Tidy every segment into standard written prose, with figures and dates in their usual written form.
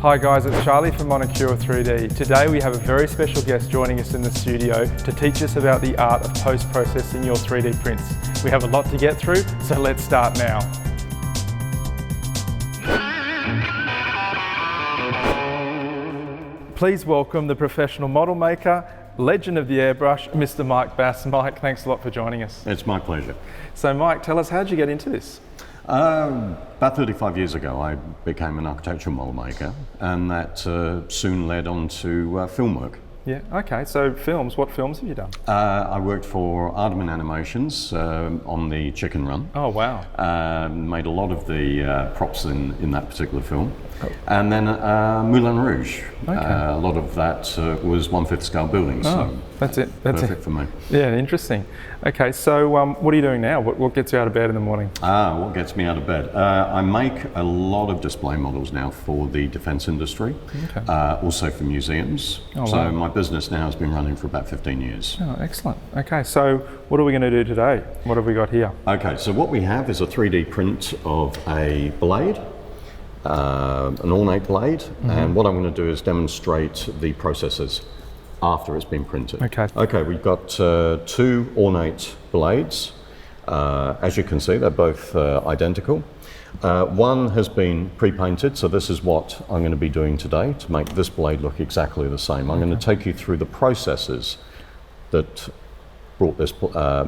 Hi guys, it's Charlie from Monocure 3D. Today we have a very special guest joining us in the studio to teach us about the art of post-processing your 3D prints. We have a lot to get through, so let's start now. Please welcome the professional model maker, legend of the airbrush, Mr. Mike Bass. Mike, thanks a lot for joining us. It's my pleasure. So Mike, tell us, how did you get into this? About 35 years ago, I became an architectural model maker, and that soon led on to film work. Yeah, okay, so films, what films have you done? I worked for Aardman Animations on the Chicken Run. Oh, wow. Made a lot of the props in that particular film. And then Moulin Rouge. Okay. A lot of that was 1/5 scale buildings. So that's it. That's perfect for me. Yeah, interesting. Okay, so what are you doing now? What gets you out of bed in the morning? What gets me out of bed? I make a lot of display models now for the defence industry, Okay. also for museums. Oh, so wow. my business now has been running for about 15 years. Oh, excellent. Okay, so what are we going to do today? What have we got here? Okay, so what we have is a 3D print of a blade, an ornate blade, and what I'm going to do is demonstrate the processes after it's been printed. Okay. Okay, we've got two ornate blades. As you can see, they're both identical. One has been pre-painted, so this is what I'm going to be doing today to make this blade look exactly the same. I'm going to take you through the processes that brought this,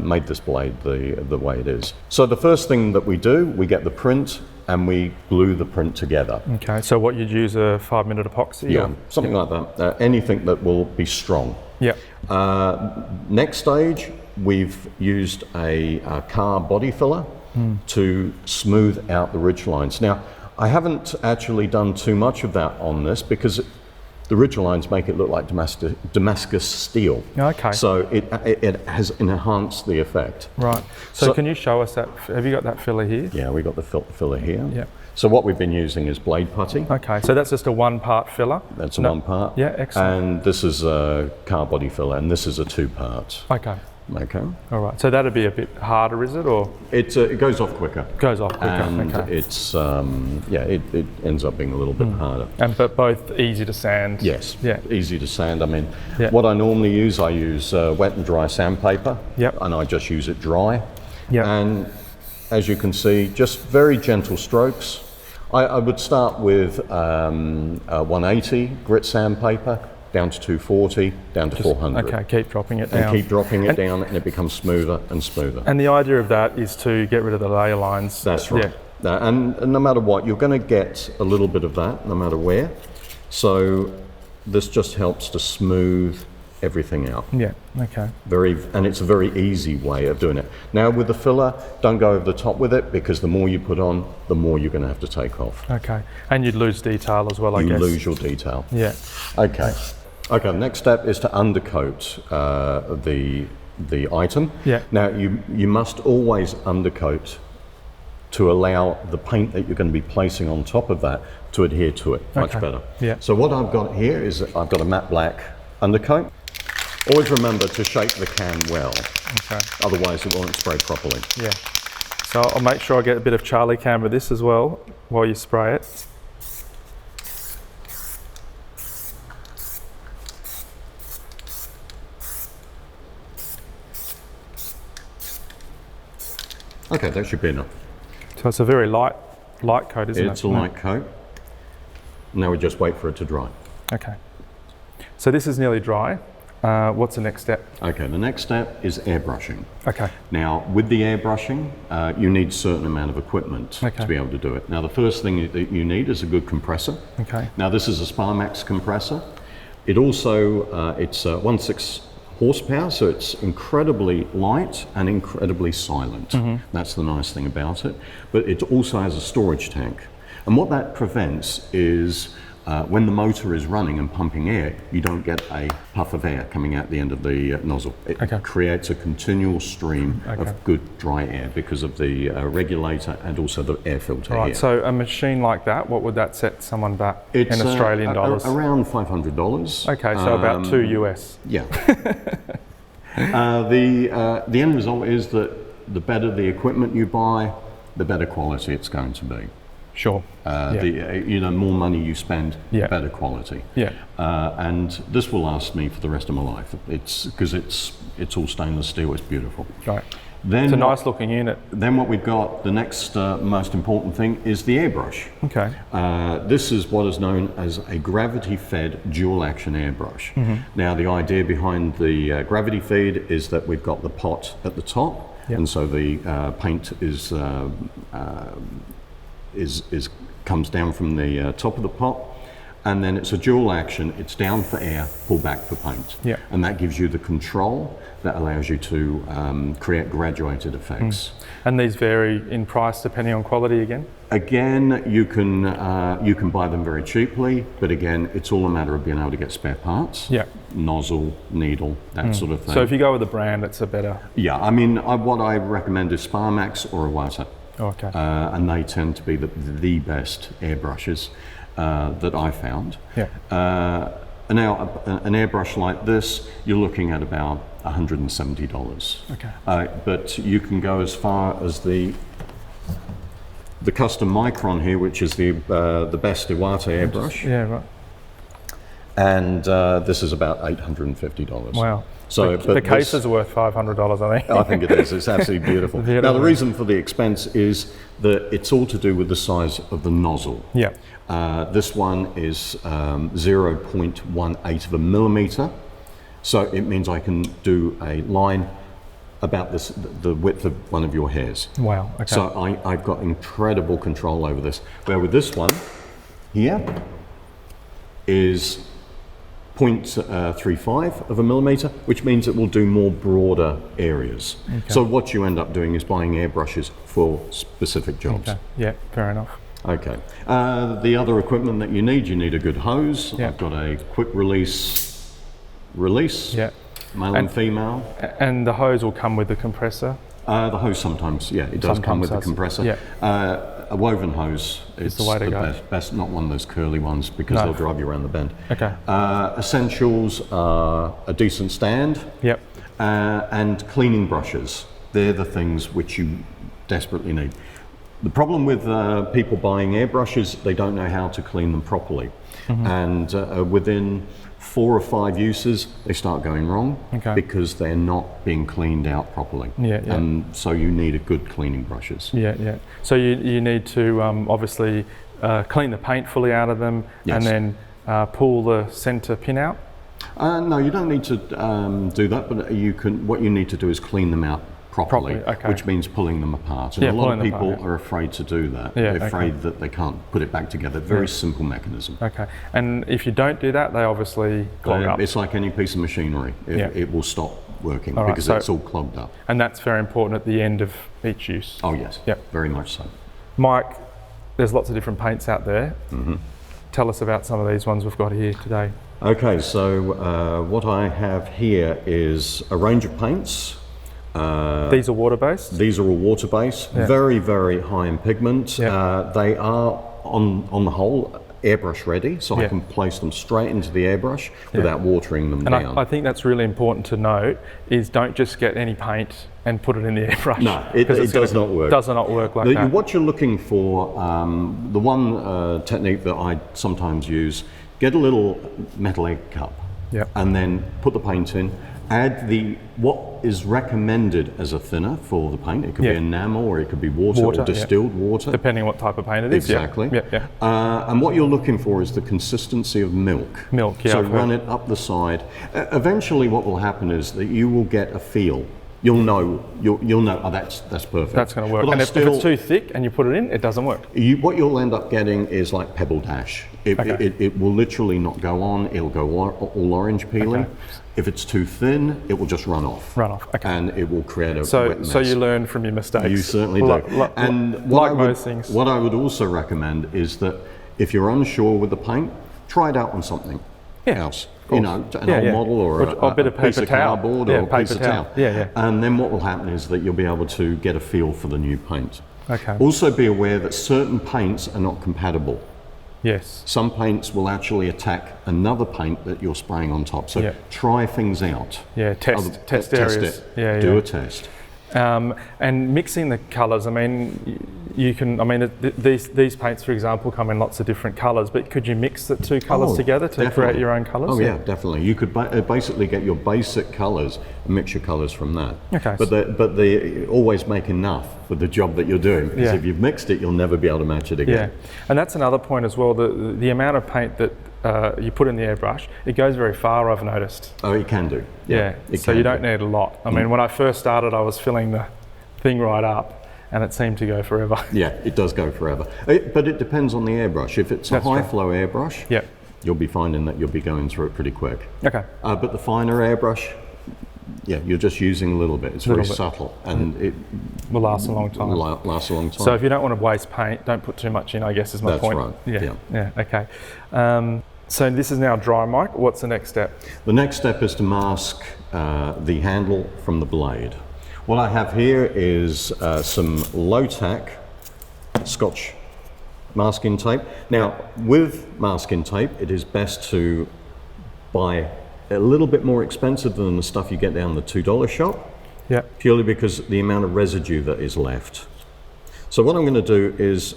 made this blade the way it is. So the first thing that we do, we get the print and we glue the print together. Okay, so what, you'd use a 5-minute epoxy? Yeah, or? something like that. Anything that will be strong. Yeah. Next stage, we've used a car body filler to smooth out the ridge lines. Now, I haven't actually done too much of that on this because the ridge lines make it look like Damascus steel. Okay. So it has enhanced the effect. Right. So can you show us that? Have you got that filler here? Yeah, we got the filler here. Yeah. So what we've been using is blade putty. Okay, so that's just a 1-part filler? That's a 1-part. Yeah, excellent. And this is a car body filler, and this is a 2-part. Okay. Okay. All right, so that'd be a bit harder, is it, or? It goes off quicker. Goes off quicker, And okay. it's, it ends up being a little bit harder. But both easy to sand? Yes, Yeah. easy to sand. I mean, Yeah. what I normally use, I use wet and dry sandpaper. Yep. And I just use it dry. Yep. And as you can see, just very gentle strokes. I would start with 180 grit sandpaper, down to 240, down to 400. Okay, keep dropping it down. And keep dropping it down, and it becomes smoother and smoother. And the idea of that is to get rid of the layer lines. That's right. Yeah. And no matter what, you're going to get a little bit of that, no matter where. So this just helps to smooth everything out. Yeah, okay. And it's a very easy way of doing it. Now with the filler, don't go over the top with it, because the more you put on, the more you're going to have to take off. Okay, and you'd lose detail as well, I guess. You lose your detail. Yeah. Okay. Okay, the next step is to undercoat the item. Yeah. Now you must always undercoat to allow the paint that you're going to be placing on top of that to adhere to it much better. Yeah. So what I've got here is I've got a matte black undercoat. Always remember to shake the can well, Okay. otherwise it won't spray properly. Yeah. So I'll make sure I get a bit of Charlie cam with this as well while you spray it. Okay, that should be enough. So it's a very light coat, isn't it? It's a light coat. Now we just wait for it to dry. Okay. So this is nearly dry. What's the next step? Okay, the next step is airbrushing. Okay. Now, with the airbrushing, you need a certain amount of equipment to be able to do it. Now, the first thing that you need is a good compressor. Okay. Now, this is a Sparmax compressor. It also, it's 1.6 horsepower, so it's incredibly light and incredibly silent. That's the nice thing about it. But it also has a storage tank. And what that prevents is when the motor is running and pumping air, you don't get a puff of air coming out the end of the nozzle. It creates a continual stream of good dry air because of the regulator and also the air filter here. So a machine like that, what would that set someone back in Australian dollars? Around $500. Okay, so about $2 US. Yeah. The end result is that the better the equipment you buy, the better quality it's going to be. Sure. More money you spend, Yeah. better quality. Yeah. And this will last me for the rest of my life. It's because it's all stainless steel. It's beautiful. Right. Then It's a nice looking unit. Then what we've got, the next most important thing is the airbrush. Okay. This is what is known as a gravity-fed dual-action airbrush. Now, the idea behind the gravity feed is that we've got the pot at the top, and so the paint comes down from the top of the pot, and then it's a dual action. It's down for air, pull back for paint, and that gives you the control that allows you to create graduated effects. And these vary in price depending on quality again? Again, you can buy them very cheaply, but again, it's all a matter of being able to get spare parts. Yeah. Nozzle, needle, that sort of thing. So if you go with a brand, it's a better... Yeah, I mean, what I recommend is Sparmax or Iwata. Okay. And they tend to be the best airbrushes that I found. Yeah. Now, an airbrush like this, you're looking at about $170. Okay. But you can go as far as the custom micron here, which is the best Iwata airbrush. Yeah, right. And this is about $850. Wow. So the case is worth $500, I think. I think it is. It's absolutely beautiful. Now, the reason for the expense is that it's all to do with the size of the nozzle. Yeah. This one is 0.18 of a millimeter. So it means I can do a line about the width of one of your hairs. Wow. Okay. So I've got incredible control over this. Where with this one here is 0.35 of a millimeter, which means it will do more broader areas. Okay. So what you end up doing is buying airbrushes for specific jobs. Okay. Yeah, fair enough. Okay. The other equipment that you need a good hose. Yeah. I've got a quick release, yeah. male and female. And the hose will come with the compressor? The hose sometimes, yeah, it does come with the compressor. Yeah. A woven hose is the way to go. Best, not one of those curly ones because they'll drive you around the bend. Okay. Essentials are a decent stand. Yep. And cleaning brushes. They're the things which you desperately need. The problem with people buying airbrushes, they don't know how to clean them properly. And within 4 or 5 uses, they start going wrong because they're not being cleaned out properly. Yeah, yeah. And so you need a good cleaning brushes. Yeah, yeah. So you need to obviously clean the paint fully out of them, Yes. and then pull the center pin out? No, you don't need to do that, but you can. What you need to do is clean them out properly, okay. which means pulling them apart. And Yeah, a lot of pulling them people apart, are afraid to do that. Yeah, They're afraid that they can't put it back together. Very simple mechanism. Okay. And if you don't do that, they obviously clog up? It's like any piece of machinery. It will stop working because it's all clogged up. And that's very important at the end of each use? Oh yes, very much so. Mike, there's lots of different paints out there. Tell us about some of these ones we've got here today. Okay, so what I have here is a range of paints. These are water-based? These are all water-based, very, very high in pigment. They are, on the whole, airbrush ready, so I can place them straight into the airbrush without watering them down. I think that's really important to note, is don't just get any paint and put it in the airbrush. No, it does not work. Does not work like that. What you're looking for, the one technique that I sometimes use, get a little metal egg cup and then put the paint in. Add what is recommended as a thinner for the paint. It could be enamel or it could be water or distilled water. Depending on what type of paint it is. Exactly. And what you're looking for is the consistency of milk. Milk, yeah. So run it up the side. Eventually what will happen is that you will get a feel. You'll know, oh, that's perfect. That's going to work. And if it's too thick and you put it in, it doesn't work. What you'll end up getting is like Pebble Dash. It will literally not go on. It'll go all orange peeling. Okay. If it's too thin, it will just run off. Okay. And it will create a wet mess. So you learn from your mistakes. You certainly do. And most things. What I would also recommend is that if you're unsure with the paint, try it out on something else. You know, an old model or a bit of paper piece of cardboard or a piece of towel. Yeah. And then what will happen is that you'll be able to get a feel for the new paint. Okay. Also be aware that certain paints are not compatible. Yes. Some paints will actually attack another paint that you're spraying on top. So try things out. Yeah, test areas. Test it. Do a test. And mixing the colours, I mean, you can, I mean, these paints, for example, come in lots of different colours, but could you mix the two colours together to create your own colours? Oh yeah, definitely. You could basically get your basic colours and mix your colours from that. Okay. But they always make enough for the job that you're doing, because if you've mixed it, you'll never be able to match it again. Yeah, and that's another point as well, the amount of paint that you put in the airbrush, it goes very far, I've noticed. Oh, it can do. Yeah, so you don't need a lot. I mean, when I first started, I was filling the thing right up, and it seemed to go forever. Yeah, it does go forever. But it depends on the airbrush. If it's a high flow airbrush, you'll be finding that you'll be going through it pretty quick. Okay. But the finer airbrush, you're just using a little bit. It's very subtle, and it will last a long time. Lasts a long time. So if you don't want to waste paint, don't put too much in, I guess is my point. That's right. Yeah, okay. So this is now dry, Mike. What's the next step? The next step is to mask the handle from the blade. What I have here is some low-tack Scotch masking tape. Now, with masking tape, it is best to buy a little bit more expensive than the stuff you get down the $2 shop. Yeah. Purely because the amount of residue that is left. So what I'm going to do is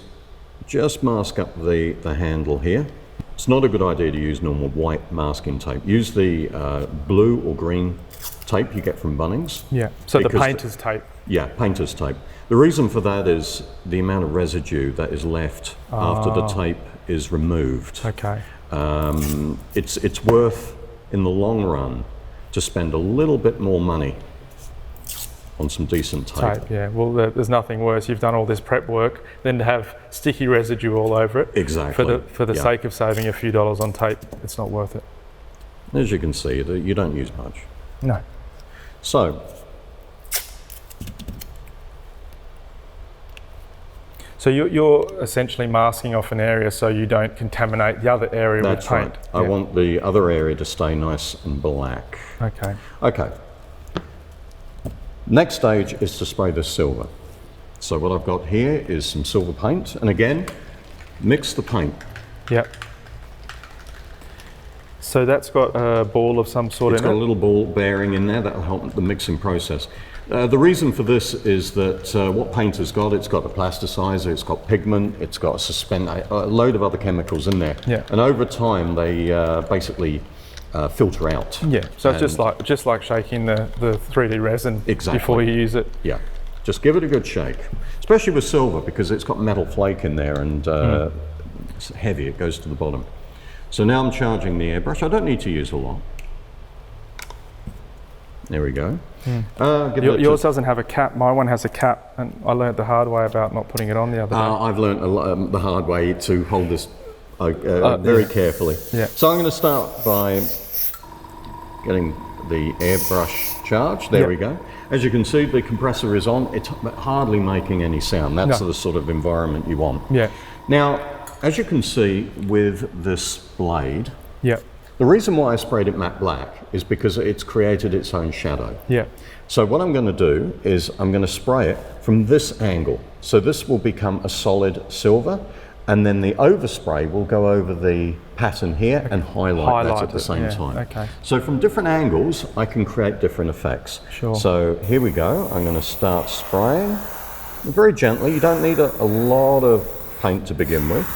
just mask up the handle here. It's not a good idea to use normal white masking tape. Use the blue or green tape you get from Bunnings. Yeah, so the painter's tape. Yeah, painter's tape. The reason for that is the amount of residue that is left after the tape is removed. Okay. It's worth, in the long run, to spend a little bit more money on some decent tape. Yeah, well, there's nothing worse. You've done all this prep work, then to have sticky residue all over it. Exactly. For the sake of saving a few dollars on tape, it's not worth it. As you can see, you don't use much. No. So you're essentially masking off an area so you don't contaminate the other area with paint. Right. I want the other area to stay nice and black. Okay. Okay. Next stage is to spray the silver. So what I've got here is some silver paint, and again, mix the paint. Yep. So that's got a ball of some sort in it? It's got a little ball bearing in there that'll help the mixing process. The reason for this is that what paint has got, it's got a plasticizer, it's got pigment, it's got a load of other chemicals in there. Yeah. And over time, they basically filter out. Yeah, so it's just like shaking the 3D resin before you use it. Yeah, just give it a good shake, especially with silver because it's got metal flake in there and it's heavy, it goes to the bottom. So now I'm charging the airbrush. I don't need to use a lot. There we go. Yours doesn't have a cap. My one has a cap, and I learned the hard way about not putting it on the other day. I've learned the hard way to hold this very carefully. Yeah. So I'm going to start by getting the airbrush charged. There we go. As you can see, the compressor is on. It's hardly making any sound. That's the sort of environment you want. Yeah. Now, as you can see with this blade, the reason why I sprayed it matte black is because it's created its own shadow. Yeah. So what I'm going to do is I'm going to spray it from this angle. So this will become a solid silver, and then the overspray will go over the pattern here and highlight that at the same time. Okay. So from different angles, I can create different effects. Sure. So here we go. I'm going to start spraying very gently. You don't need a lot of paint to begin with.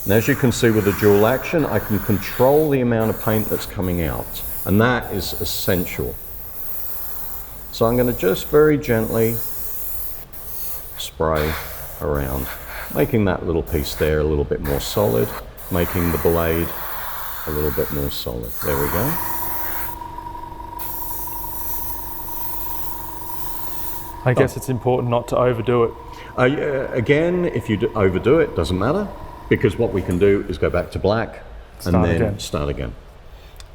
And as you can see with the dual action, I can control the amount of paint that's coming out, and that is essential. So I'm going to just very gently spray around, making that little piece there a little bit more solid, making the blade a little bit more solid. There we go. I guess it's important not to overdo it. Again, if you overdo it, doesn't matter. Because what we can do is go back to black and then start again.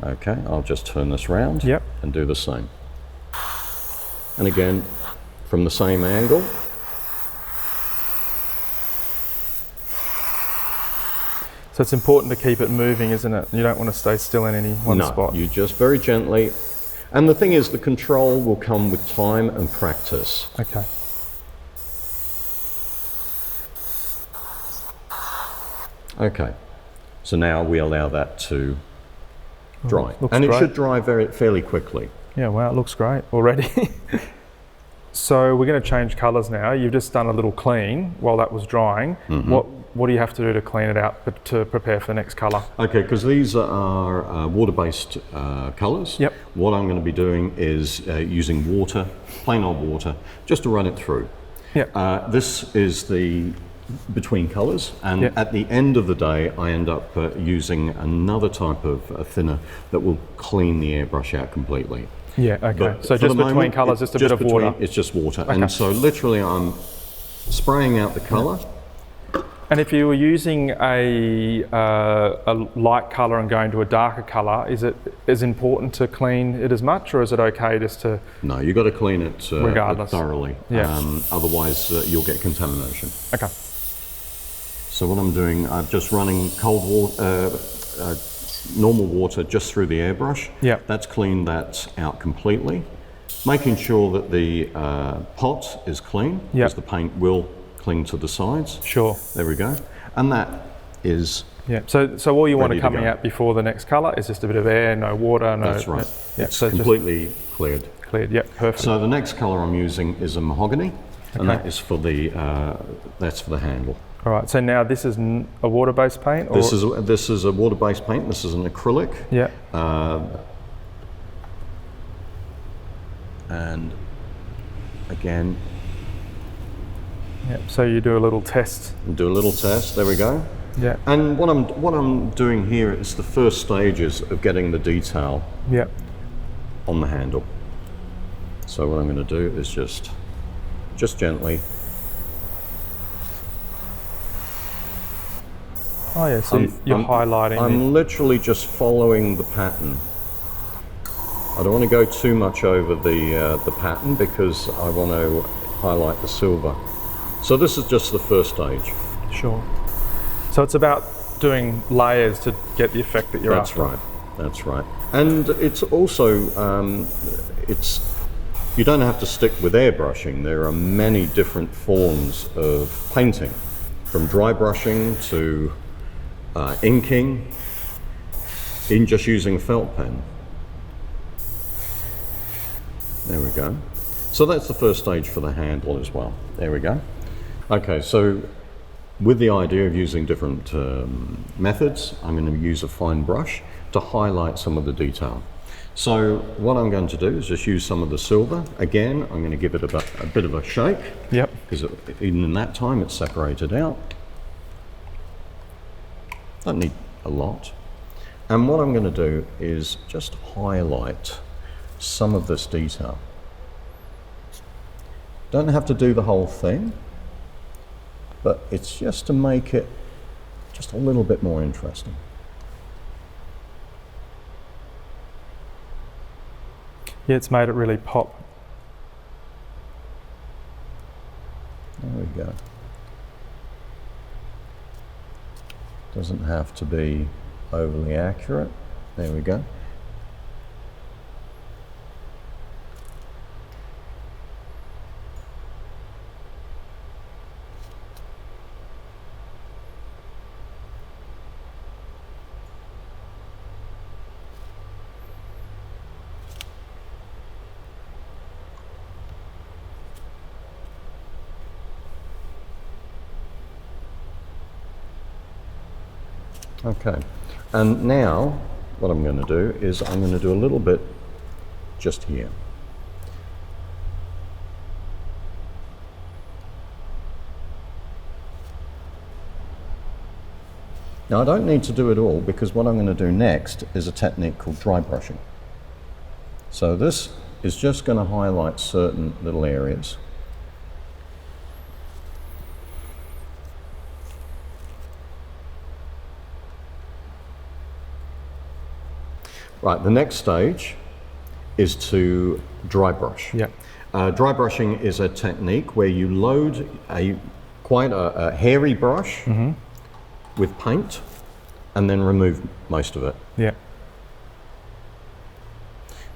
Okay, I'll just turn this round and do the same. And again, from the same angle. So it's important to keep it moving, isn't it? You don't want to stay still in any one spot. No, you just very gently. And the thing is, the control will come with time and practice. Okay. Okay, so now we allow that to dry. Looks and it great. should dry fairly quickly. Yeah, wow, it looks great already. So we're going to change colours now. You've just done a little clean while that was drying. What do you have to do to clean it out, but to prepare for the next colour? Okay, because these are water-based colours. Yep. What I'm going to be doing is using water, plain old water, just to run it through. Yep. This is the between colours, and at the end of the day I end up using another type of thinner that will clean the airbrush out completely. Yeah, okay. But so just between colours, just a bit of water? It's just water. Okay. And so literally I'm spraying out the colour. And if you were using a light colour and going to a darker colour, is it as important to clean it as much, or is it okay just to... No, you've got to clean it regardless. Thoroughly. Otherwise you'll get contamination. Okay. So what I'm doing, I'm just running cold water, normal water just through the airbrush. Yeah. That's cleaned that out completely. Making sure that the pot is clean, because the paint will cling to the sides. Sure. There we go. And that is... Yeah, so all you want coming out before the next colour is just a bit of air, no water, no... That's right. Yeah, it's so completely cleared. Cleared, yep, perfect. So the next colour I'm using is a mahogany, and that is for the, that's for the handle. All right, so now this is a water-based paint? Or? This is a water-based paint. This is an acrylic. Yeah. And again. Yeah. So you do a little test. Do a little test. There we go. Yeah. And what I'm doing here is the first stages of getting the detail. Yeah. On the handle. So what I'm going to do is just gently. Oh yeah, so you're highlighting. I'm literally just following the pattern. I don't want to go too much over the pattern because I want to highlight the silver. So this is just the first stage. Sure. So it's about doing layers to get the effect that you're after. That's right. That's right. And it's also you don't have to stick with airbrushing. There are many different forms of painting, from dry brushing to inking, in just using a felt pen. There we go. So that's the first stage for the handle as well. There we go. Okay, so with the idea of using different methods, I'm going to use a fine brush to highlight some of the detail. So what I'm going to do is just use some of the silver. Again, I'm going to give it a bit of a shake. Yep. Because even in that time it's separated out. Don't need a lot. And what I'm going to do is just highlight some of this detail. Don't have to do the whole thing, but it's just to make it just a little bit more interesting. Yeah, it's made it really pop. There we go. Doesn't have to be overly accurate. There we go. Okay, and now what I'm going to do is I'm going to do a little bit just here. Now I don't need to do it all because what I'm going to do next is a technique called dry brushing. So this is just going to highlight certain little areas. Right, the next stage is to dry brush. Yeah. Dry brushing is a technique where you load quite a hairy brush with paint and then remove most of it. Yeah.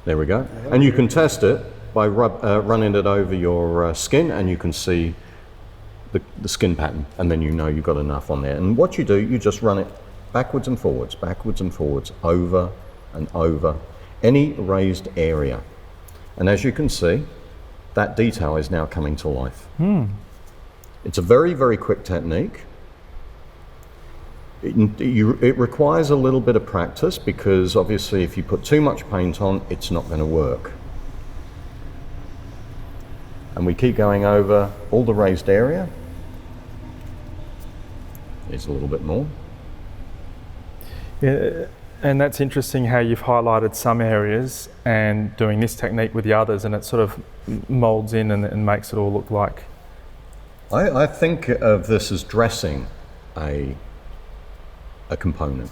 There we go. And you can test it by running it over your skin, and you can see the skin pattern, and then you know you've got enough on there. And what you do, you just run it backwards and forwards, over and over any raised area. And as you can see, that detail is now coming to life. It's a very, very quick technique. It requires a little bit of practice, because obviously if you put too much paint on, it's not going to work. And we keep going over all the raised area. There's a little bit more. Yeah, and that's interesting how you've highlighted some areas and doing this technique with the others, and it sort of molds in and makes it all look like. I think of this as dressing a component.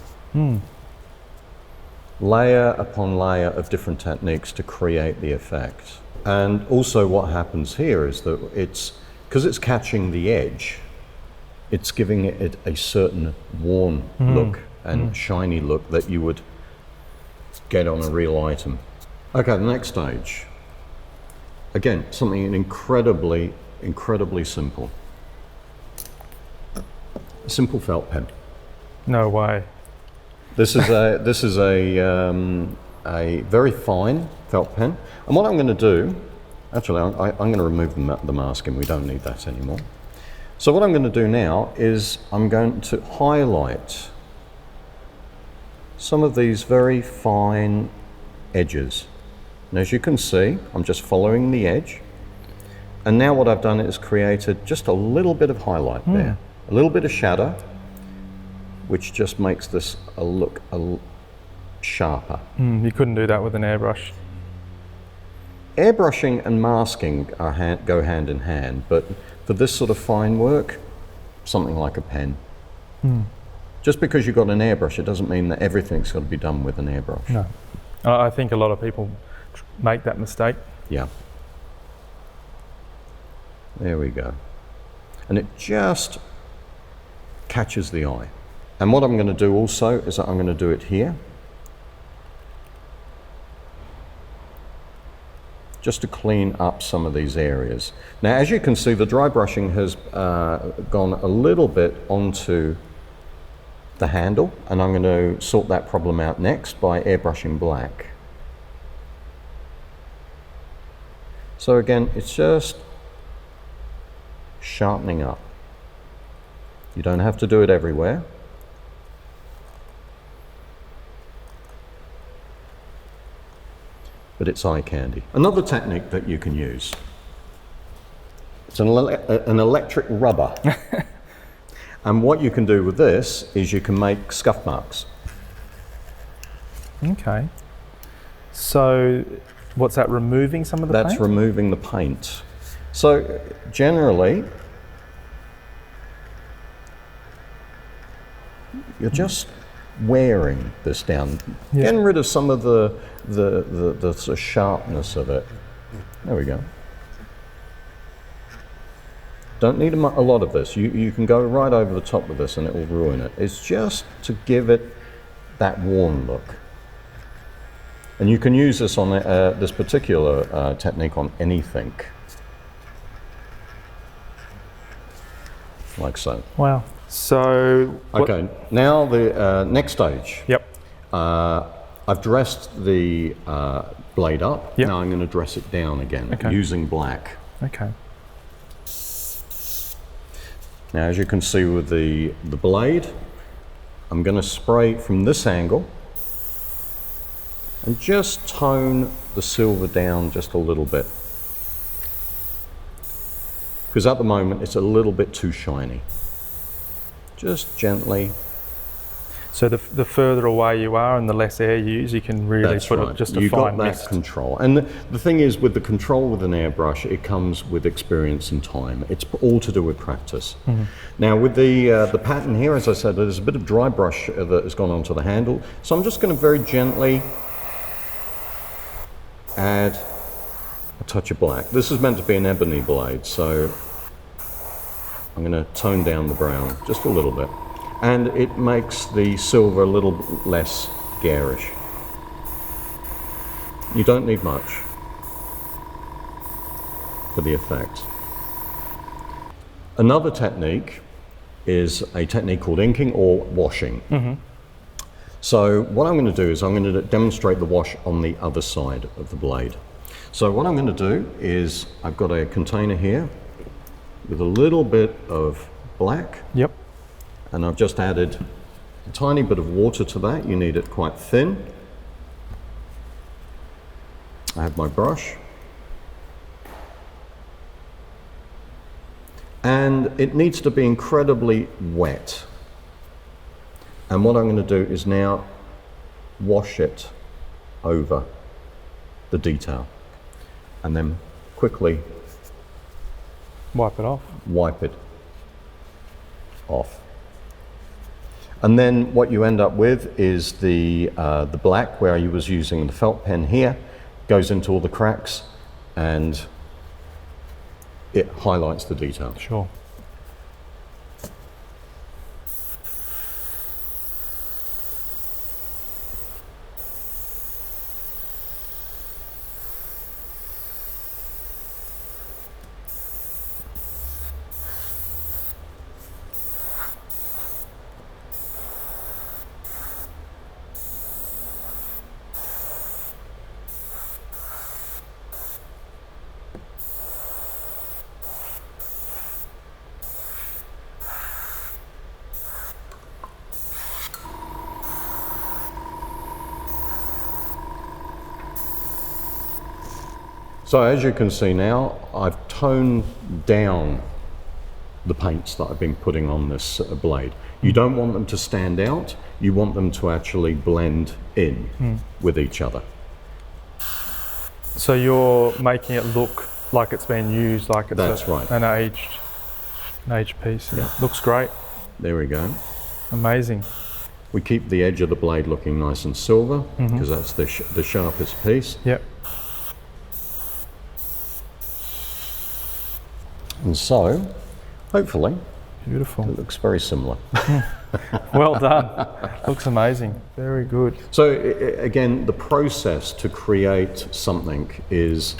Layer upon layer of different techniques to create the effect. And also what happens here is that because it's catching the edge, it's giving it a certain worn look and shiny look that you would get on a real item. Okay, the next stage. Again, something incredibly, incredibly simple. A simple felt pen. No way. This is a very fine felt pen. And what I'm going to do, actually I'm going to remove the masking, we don't need that anymore. So what I'm going to do now is I'm going to highlight some of these very fine edges. And as you can see, I'm just following the edge. And now what I've done is created just a little bit of highlight there, a little bit of shadow, which just makes this look sharper. You couldn't do that with an airbrush. Airbrushing and masking go hand in hand, but for this sort of fine work, something like a pen. Just because you've got an airbrush, it doesn't mean that everything's got to be done with an airbrush. No. I think a lot of people make that mistake. Yeah. There we go. And it just catches the eye. And what I'm going to do also is that I'm going to do it here, just to clean up some of these areas. Now, as you can see, the dry brushing has gone a little bit onto the handle, and I'm going to sort that problem out next by airbrushing black. So again, it's just sharpening up. You don't have to do it everywhere. But it's eye candy. Another technique that you can use, it's an electric rubber. And what you can do with this is you can make scuff marks. Okay. So what's that, removing some of the paint? That's removing the paint. So generally, you're just wearing this down, getting rid of some of the sort of sharpness of it. There we go. Don't need a lot of this. You can go right over the top of this and it will ruin it. It's just to give it that worn look. And you can use this on this particular technique on anything. Like so. Wow. So... Okay, now the next stage. Yep. I've dressed the blade up. Yep. Now I'm going to dress it down again using black. Okay. Now, as you can see with the blade, I'm going to spray from this angle and just tone the silver down just a little bit. Because at the moment it's a little bit too shiny. Just gently. So the further away you are and the less air you use, you can really put just a You've fine got that mist. control. And the thing is, with the control with an airbrush, it comes with experience and time. It's all to do with practice. Now with the pattern here, as I said, there's a bit of dry brush that has gone onto the handle. So I'm just going to very gently add a touch of black. This is meant to be an ebony blade, so I'm going to tone down the brown just a little bit. And it makes the silver a little less garish. You don't need much for the effect. Another technique is a technique called inking or washing. So what I'm going to do is I'm going to demonstrate the wash on the other side of the blade. So what I'm going to do is I've got a container here with a little bit of black. Yep. And I've just added a tiny bit of water to that. You need it quite thin. I have my brush. And it needs to be incredibly wet. And what I'm going to do is now wash it over the detail and then quickly wipe it off. Wipe it off. And then what you end up with is the black, where I was using the felt pen here, goes into all the cracks and it highlights the detail. Sure. So as you can see now, I've toned down the paints that I've been putting on this blade. You don't want them to stand out, you want them to actually blend in with each other. So you're making it look like it's been used, like it's That's right. an aged piece. Yeah. Looks great. There we go. Amazing. We keep the edge of the blade looking nice and silver, because that's the sharpest piece. Yep. And so, hopefully, Beautiful. it looks very similar. Well done. Looks amazing. Very good. So again, the process to create something is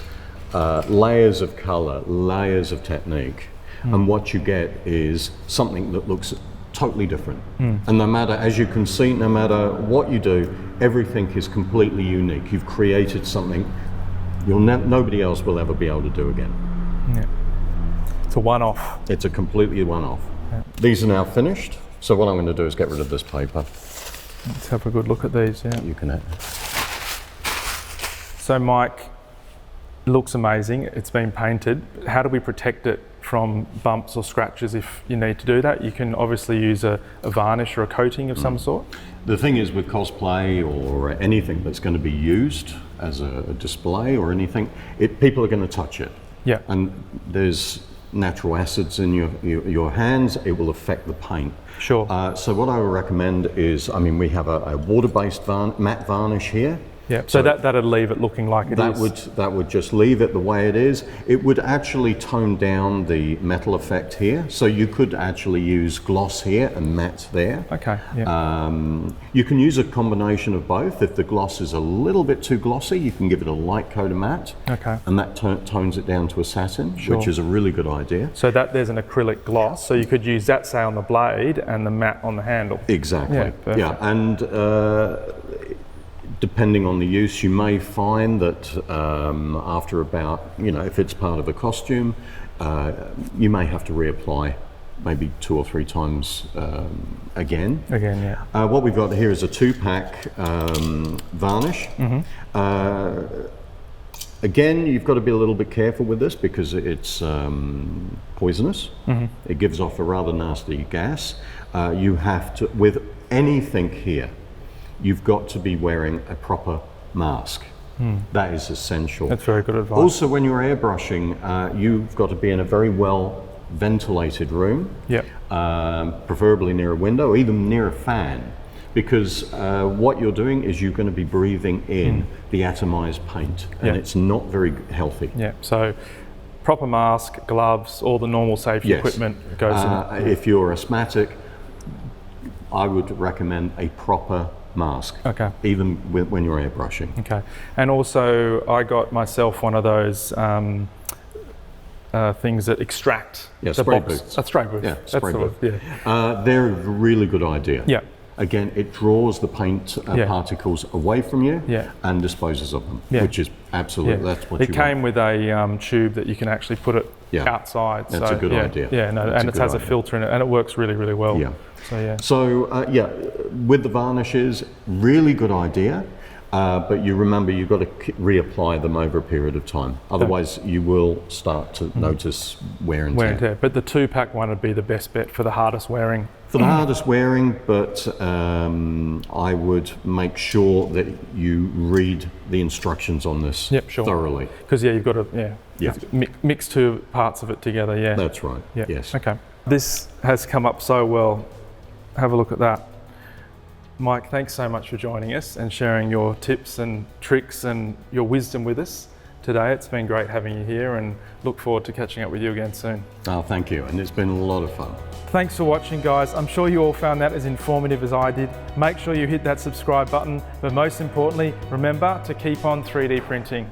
layers of color, layers of technique, and what you get is something that looks totally different. And no matter, as you can see, no matter what you do, everything is completely unique. You've created something nobody else will ever be able to do again. Yeah. It's a one-off. It's a completely one-off. Yeah. These are now finished. So what I'm going to do is get rid of this paper. Let's have a good look at these. Yeah. You can. So Mike, it looks amazing. It's been painted. How do we protect it from bumps or scratches if you need to do that? You can obviously use a varnish or a coating of some sort. The thing is with cosplay or anything that's going to be used as a display or anything, people are going to touch it. Yeah. And there's natural acids in your hands, it will affect the paint. Sure. So what I would recommend is, we have a water-based matte varnish here. Yeah, so that'd leave it looking like it is. That would just leave it the way it is. It would actually tone down the metal effect here. So you could actually use gloss here and matte there. Okay, yeah. You can use a combination of both. If the gloss is a little bit too glossy, you can give it a light coat of matte. Okay. And that tones it down to a satin, Sure. which is a really good idea. So there's an acrylic gloss, so you could use that, say, on the blade and the matte on the handle. Exactly. Yeah, perfect. Yeah, and depending on the use, you may find that after about, if it's part of a costume, you may have to reapply maybe 2 or 3 times again. Again, yeah. What we've got here is a 2-pack varnish. Again, you've got to be a little bit careful with this because it's poisonous. It gives off a rather nasty gas. You have to, with anything here, you've got to be wearing a proper mask. That is essential. That's very good advice. Also, when you're airbrushing, you've got to be in a very well ventilated room, Yep. Preferably near a window, even near a fan, because what you're doing is you're going to be breathing in the atomized paint, and Yep. it's not very healthy. Yeah, so proper mask, gloves, all the normal safety Yes. equipment goes in. If you're asthmatic, I would recommend a proper mask, Okay. even when you're airbrushing. Okay, and also I got myself one of those things that extract Yeah, the spray box. booths. A spray booth. Yeah, That's spray the booth. one, yeah. They're a really good idea. Yeah. again, it draws the paint particles away from you and disposes of them, which is absolutely, that's what you want. It came with a tube that you can actually put it outside. That's a good idea. Yeah, no, and it has a filter in it, and it works really, really well. Yeah. So with the varnishes, really good idea. But you remember, you've got to reapply them over a period of time. Otherwise, you will start to notice wear and tear. But the 2-pack one would be the best bet for the hardest wearing. For the hardest wearing, but I would make sure that you read the instructions on this thoroughly. Because you've got to mix 2 parts of it together. Yeah, that's right. Yes. Okay. This has come up so well. Have a look at that. Mike, thanks so much for joining us and sharing your tips and tricks and your wisdom with us today. It's been great having you here, and look forward to catching up with you again soon. Oh, thank you, and it's been a lot of fun. Thanks for watching, guys. I'm sure you all found that as informative as I did. Make sure you hit that subscribe button, but most importantly, remember to keep on 3D printing.